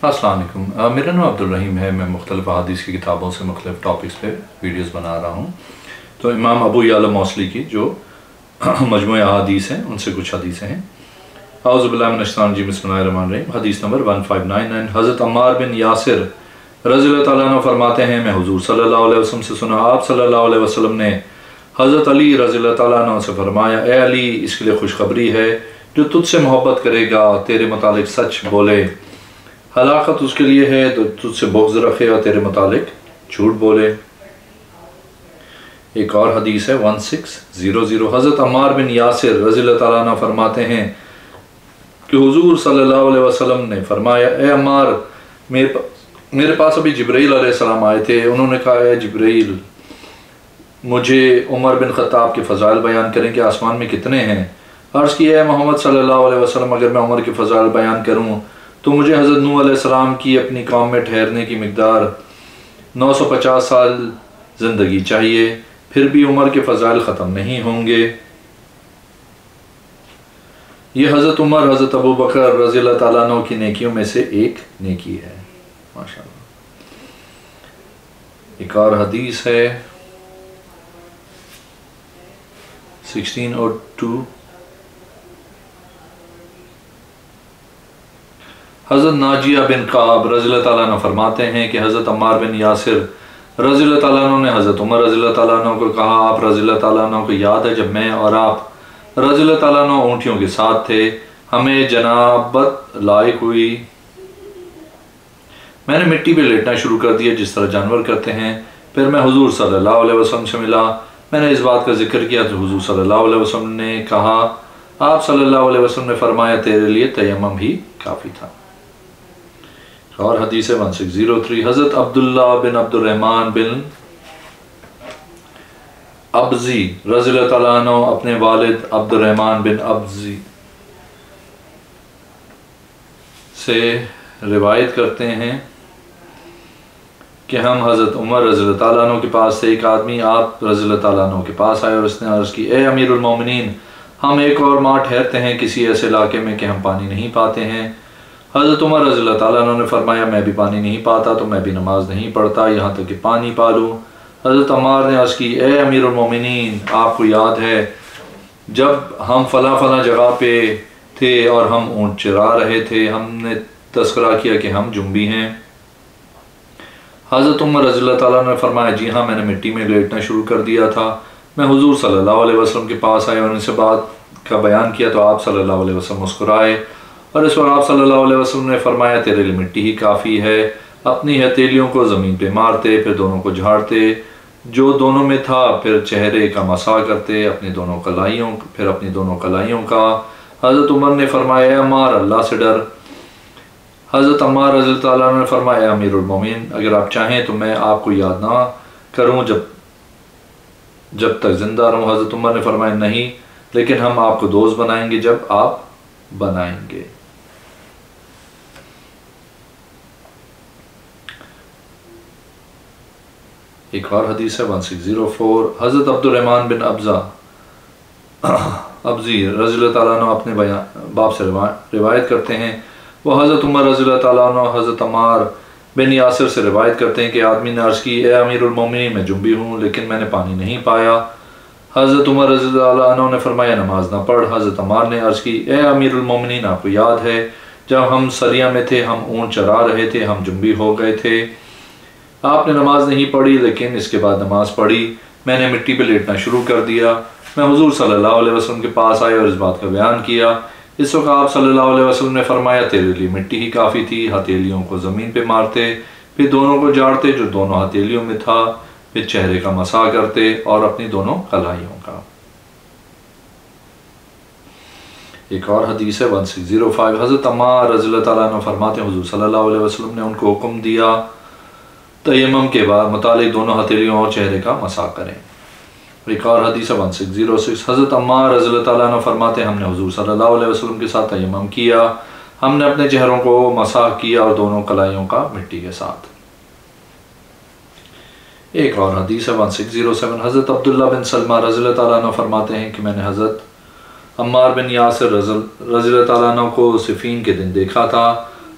السلام علیکم، میرا نام عبدالرحیم ہے۔ میں مختلف احادیث کی کتابوں سے مختلف ٹاپکس پہ ویڈیوز بنا رہا ہوں۔ تو امام ابو یعلا موصلی کی جو مجموعہ احادیث ہیں ان سے کچھ حدیثیں ہیں۔ اعوذ باللہ من الشیطان الرجیم، بسم اللہ الرحمن الرحیم۔ حدیث نمبر 1599، حضرت عمار بن یاسر رضی اللہ تعالیٰ عنہ فرماتے ہیں، میں حضور صلی اللہ علیہ وسلم سے سنا، آپ صلی اللہ علیہ وسلم نے حضرت علی رضی اللہ تعالیٰ عنہ سے فرمایا، اے علی، اس کے لیے خوشخبری ہے جو تجھ سے محبت کرے گا، تیرے متعلق سچ بولے، ہلاکت اس کے لیے ہے تو تجھ سے بغض رکھے اور تیرے متعلق جھوٹ بولے۔ ایک اور حدیث ہے 1600، حضرت عمار بن یاسر رضی اللہ تعالیٰ عنہ فرماتے ہیں کہ حضور صلی اللہ علیہ وسلم نے فرمایا، اے عمار، میرے پاس ابھی جبرائیل علیہ السلام آئے تھے، انہوں نے کہا، اے جبرائیل، مجھے عمر بن خطاب کے فضائل بیان کریں کہ آسمان میں کتنے ہیں؟ عرض کیا، اے محمد صلی اللہ علیہ وسلم، اگر میں عمر کے فضائل بیان کروں تو مجھے حضرت نوح علیہ السلام کی اپنی قوم میں ٹھہرنے کی مقدار 950 سال زندگی چاہیے، پھر بھی عمر کے فضائل ختم نہیں ہوں گے۔ یہ حضرت عمر، حضرت ابو بکر رضی اللہ تعالیٰ عنہ کی نیکیوں میں سے ایک نیکی ہے، ماشاءاللہ۔ ایک اور حدیث ہے 1602، حضرت ناجیہ بن قعب رضی اللہ تعالیٰ عنہ فرماتے ہیں کہ حضرت عمار بن یاسر رضی اللہ تعالیٰ عنہ نے حضرت عمر رضی اللہ تعالیٰ عنہ کو کہا، آپ رضی اللہ تعالیٰ عنہ کو یاد ہے جب میں اور آپ رضی اللہ تعالیٰ عنہ اونٹیوں کے ساتھ تھے، ہمیں جنابت لائق ہوئی، میں نے مٹی پہ لیٹنا شروع کر دیا جس طرح جانور کرتے ہیں، پھر میں حضور صلی اللہ علیہ وسلم سے ملا، میں نے اس بات کا ذکر کیا تو حضور صلی اللہ علیہ وسلم نے کہا، آپ صلی اللہ علیہ وسلم نے فرمایا، تیرے لیے تیمم ہی کافی تھا۔ اور حدیث 1603، حضرت عبداللہ بن عبد الرحمن بن ابزی رضی اللہ تعالیٰ عنہ اپنے والد عبد الرحمن بن ابزی سے روایت کرتے ہیں کہ ہم حضرت عمر رضی اللہ تعالیٰ عنہ کے پاس سے ایک آدمی آپ رضی اللہ تعالیٰ عنہ کے پاس آئے اور اس نے عرض کی، اے امیر المومنین، ہم ایک اور ماہ ٹھہرتے ہیں کسی ایسے علاقے میں کہ ہم پانی نہیں پاتے ہیں۔ حضرت عمر رضی اللہ تعالیٰ عنہ نے فرمایا، میں بھی پانی نہیں پاتا تو میں بھی نماز نہیں پڑھتا یہاں تک کہ پانی پا لوں۔ حضرت عمار نے عرض کی، اے امیر المومنین، آپ کو یاد ہے جب ہم فلاں فلاں جگہ پہ تھے اور ہم اونٹ چرا رہے تھے، ہم نے تذکرہ کیا کہ ہم جنبی ہیں۔ حضرت عمر رضی اللہ تعالیٰ عنہ نے فرمایا، جی ہاں، میں نے مٹی میں لیٹنا شروع کر دیا تھا۔ میں حضور صلی اللہ علیہ وسلم کے پاس آئے اور ان سے بات کا بیان کیا تو آپ صلی اللہ علیہ وسلم مسکرائے اور اس وقت آپ صلی اللہ علیہ وسلم نے فرمایا، تیرے لیے مٹی ہی کافی ہے۔ اپنی ہتھیلیوں کو زمین پہ مارتے، پھر دونوں کو جھاڑتے جو دونوں میں تھا، پھر چہرے کا مسح کرتے، اپنی دونوں کلائیوں کا۔ حضرت عمر نے فرمایا، اے عمار، اللہ سے ڈر۔ حضرت عمار رضی اللہ تعالیٰ عنہ نے فرمایا، اے امیر المومنین، اگر آپ چاہیں تو میں آپ کو یاد نہ کروں جب تک زندہ رہوں۔ حضرت عمر نے فرمایا، نہیں، لیکن ہم آپ کو دوست بنائیں گے جب آپ بنائیں گے۔ ایک اور حدیث ہے 1604، حضرت عبد الرحمن بن ابزی رضی اللہ تعالیٰ عنہ اپنے باپ سے روایت کرتے ہیں، وہ حضرت عمر رضی اللہ تعالیٰ عنہ حضرت عمار بن یاسر سے روایت کرتے ہیں کہ آدمی نے عرض کی، اے امیر المومنین، میں جنبی ہوں لیکن میں نے پانی نہیں پایا۔ حضرت عمر رضی اللہ عنہ نے فرمایا، نماز نہ پڑھ۔ حضرت عمار نے عرض کی، اے امیر المومنین، آپ کو یاد ہے جب ہم سریا میں تھے، ہم اونٹ چرا رہے تھے، ہم جنبی ہو گئے تھے، آپ نے نماز نہیں پڑھی لیکن اس کے بعد نماز پڑھی، میں نے مٹی پہ لیٹنا شروع کر دیا۔ میں حضور صلی اللہ علیہ وسلم کے پاس آئے اور اس بات کا بیان کیا۔ اس وقت آپ صلی اللہ علیہ وسلم نے فرمایا، تیرے لیے مٹی ہی کافی تھی۔ ہتھیلیوں کو زمین پہ مارتے، پھر دونوں کو جھاڑتے جو دونوں ہتھیلیوں میں تھا، پھر چہرے کا مسح کرتے اور اپنی دونوں کلائیوں کا۔ ایک اور حدیث ہے 1605، حضرت عمار رضی اللہ تعالیٰ عنہ فرماتے ہیں، حضور صلی اللہ علیہ وسلم نے ان کو حکم دیا تیمم کے بعد متعلق دونوں ہتھیلیوں اور چہرے کا مسح کریں۔ ایک اور حدیث ہے 1606، حضرت عمار رضی اللہ تعالیٰ عنہ فرماتے ہیں، ہم نے حضور صلی اللہ علیہ وسلم کے ساتھ تیمم کیا، ہم نے اپنے چہروں کو مسح کیا اور دونوں کلائیوں کا مٹی کے ساتھ۔ ایک اور حدیث ہے 1607، حضرت عبداللہ بن سلمہ رضی اللہ تعالیٰ عنہ فرماتے ہیں کہ میں نے حضرت عمار بن یاسر رضی اللہ تعالیٰ عنہ کو صفین کے دن دیکھا تھا،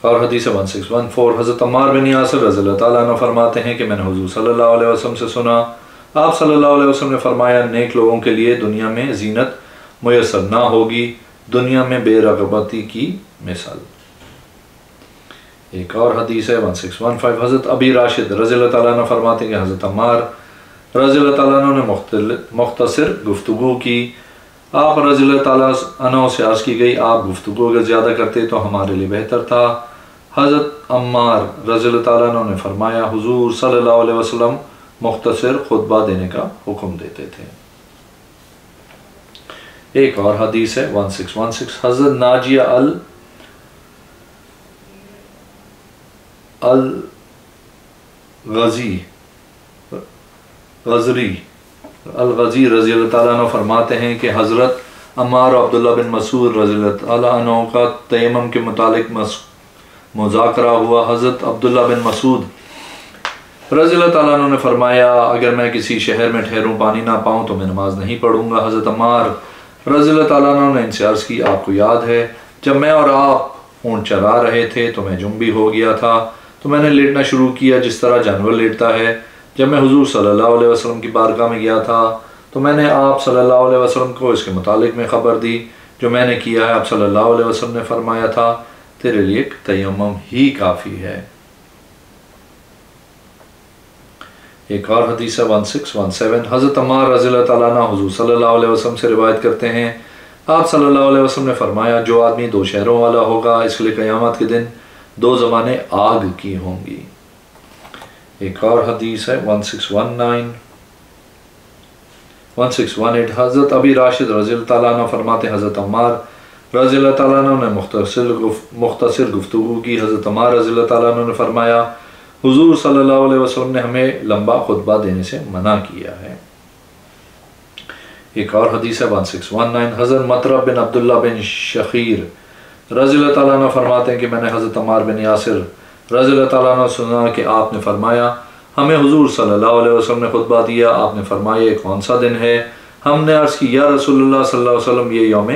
اور حدیث 1614 حضرت عمار بن یاسر رضی اللہ تعالیٰ عنہ فرماتے ہیں کہ میں نے حضور صلی اللہ علیہ وسلم سے سنا، آپ صلی اللہ علیہ وسلم نے فرمایا نیک لوگوں کے لیے دنیا میں زینت میسر نہ ہوگی دنیا میں بے رغبتی کی مثال۔ ایک اور حدیث ہے 1615 حضرت ابی راشد رضی اللہ تعالیٰ عنہ فرماتے ہیں کہ حضرت عمار رضی اللہ تعالیٰ عنہ نے مختصر گفتگو کی، آپ رضی اللہ تعالیٰ عنہ سے عرض کی گئی آپ گفتگو اگر زیادہ کرتے تو ہمارے لیے بہتر تھا۔ حضرت عمار رضی اللہ تعالیٰ عنہ نے فرمایا حضور صلی اللہ علیہ وسلم مختصر خطبہ دینے کا حکم دیتے تھے۔ ایک اور حدیث ہے 1616 حضرت ناجیہ الغزی رضی اللہ تعالیٰ عنہ فرماتے ہیں کہ حضرت عمار و عبداللہ بن مسعود رضی اللہ تعالیٰ عنہ کا تیمم کے متعلق مذاکرہ ہوا۔ حضرت عبداللہ بن مسعود رضی اللہ تعالیٰ عنہ نے فرمایا اگر میں کسی شہر میں ٹھہروں پانی نہ پاؤں تو میں نماز نہیں پڑھوں گا۔ حضرت عمار رضی اللہ تعالیٰ عنہ نے ان سے عرض کی آپ کو یاد ہے جب میں اور آپ اونٹ چرا رہے تھے تو میں جنبی ہو گیا تھا تو میں نے لیٹنا شروع کیا جس طرح جانور لیٹتا ہے۔ جب میں حضور صلی اللہ علیہ وسلم کی بارگاہ میں گیا تھا تو میں نے آپ صلی اللہ علیہ وسلم کو اس کے متعلق میں خبر دی جو میں نے کیا ہے۔ آپ صلی اللہ علیہ وسلم نے فرمایا تھا تیرے لیے تیمم ہی کافی ہے۔ ایک اور حدیث 1617 حضرت عمار رضی اللہ تعالیٰ عنہ حضور صلی اللہ علیہ وسلم سے روایت کرتے ہیں آپ صلی اللہ علیہ وسلم نے فرمایا جو آدمی دو شہروں والا ہوگا اس کے لیے قیامت کے دن دو زبانیں آگ کی ہوں گی۔ ایک اور حدیث ہے 1618 حضرت ابی راشد رضی اللہ تعالیٰ عنہ فرماتے حضرت عمار رضی اللہ تعالیٰ عنہ نے مختصر گفتگو کی۔ حضرت عمار رضی اللہ تعالیٰ عنہ نے فرمایا حضور صلی اللہ علیہ وسلم نے ہمیں لمبا خطبہ دینے سے منع کیا ہے۔ ایک اور حدیث ہے 1619 حضرت مطرب بن عبداللہ بن شخیر رضی اللہ تعالیٰ عنہ فرماتے ہیں کہ میں نے حضرت عمار بن یاسر رضی اللہ تعالیٰ عنہ سنا کہ آپ نے فرمایا ہمیں حضور صلی اللہ علیہ وسلم نے خطبہ دیا، آپ نے فرمایا یہ کون سا دن ہے؟ ہم نے عرض کی یا رسول اللہ صلی اللہ علیہ وسلم یہ یوم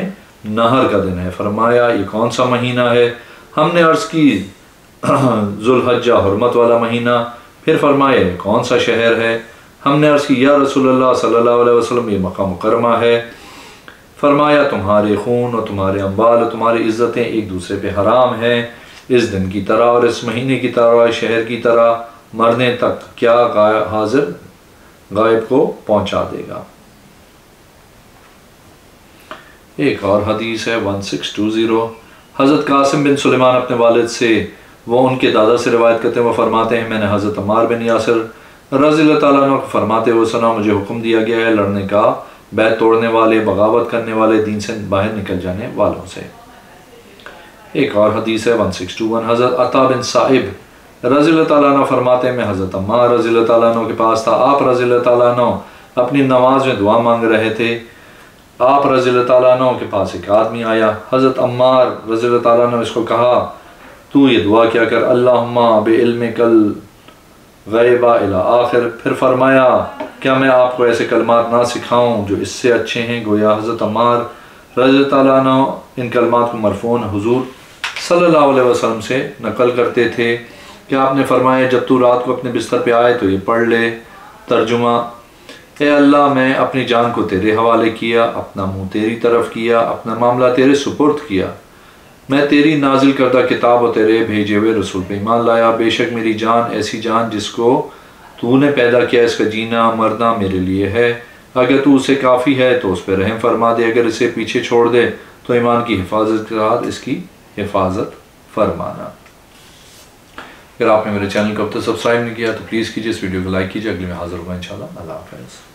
نہر کا دن ہے۔ فرمایا یہ کون سا مہینہ ہے؟ ہم نے عرض کی ذوالحجہ حرمت والا مہینہ۔ پھر فرمایا یہ کون سا شہر ہے؟ ہم نے عرض کی یا رسول اللہ صلی اللہ علیہ وسلم یہ مکہ مکرمہ ہے۔ فرمایا تمہارے خون اور تمہارے اموال اور تمہاری عزتیں ایک دوسرے پہ حرام ہیں، اس دن کی طرح اور اس مہینے کی طرح اور اس شہر کی طرح مرنے تک کیا حاضر غائب کو پہنچا دے گا۔ ایک اور حدیث ہے 1620 حضرت قاسم بن سلیمان اپنے والد سے وہ ان کے دادا سے روایت کرتے ہیں وہ فرماتے ہیں میں نے حضرت عمار بن یاسر رضی اللہ تعالیٰ عنہ کو فرماتے ہوئے سنا مجھے حکم دیا گیا ہے لڑنے کا بیعت توڑنے والے بغاوت کرنے والے دین سے باہر نکل جانے والوں سے۔ ایک اور حدیث ہے 1621 حضرت عطا بن صائب رضی اللہ تعالیٰ عنہ فرماتے ہیں میں حضرت عمار رضی اللہ تعالیٰ عنہ کے پاس تھا، آپ رضی اللہ تعالیٰ عنہ اپنی نماز میں دعا مانگ رہے تھے۔ آپ رضی اللہ تعالیٰ عنہ کے پاس ایک آدمی آیا، حضرت عمار رضی اللہ تعالیٰ عنہ اس کو کہا تو یہ دعا کیا کر اللہم بعلمک الغیب الی آخر۔ پھر فرمایا کیا میں آپ کو ایسے کلمات نہ سکھاؤں جو اس سے اچھے ہیں؟ گویا حضرت عمار رضی اللہ تعالیٰ عنہ ان کلمات کو مرفوعاً حضور صلی اللہ علیہ وسلم سے نقل کرتے تھے کہ آپ نے فرمایا جب تو رات کو اپنے بستر پہ آئے تو یہ پڑھ لے۔ ترجمہ اے اللہ میں اپنی جان کو تیرے حوالے کیا، اپنا منہ تیری طرف کیا، اپنا معاملہ تیرے سپرد کیا، میں تیری نازل کردہ کتاب و تیرے بھیجے ہوئے رسول پہ ایمان لایا۔ بے شک میری جان ایسی جان جس کو تو نے پیدا کیا، اس کا جینا مرنا میرے لیے ہے، اگر تو اسے کافی ہے تو اس پہ رحم فرما دے، اگر اسے پیچھے چھوڑ دے تو ایمان کی حفاظت کے ساتھ اس کی حفاظت فرمانا۔ اگر آپ نے میرے چینل کو اب تک سبسکرائب نہیں کیا تو پلیز کیجیے، اس ویڈیو کو لائک کیجیے۔ اگلے میں حاضر ہوگا انشاءاللہ۔ اللہ حافظ۔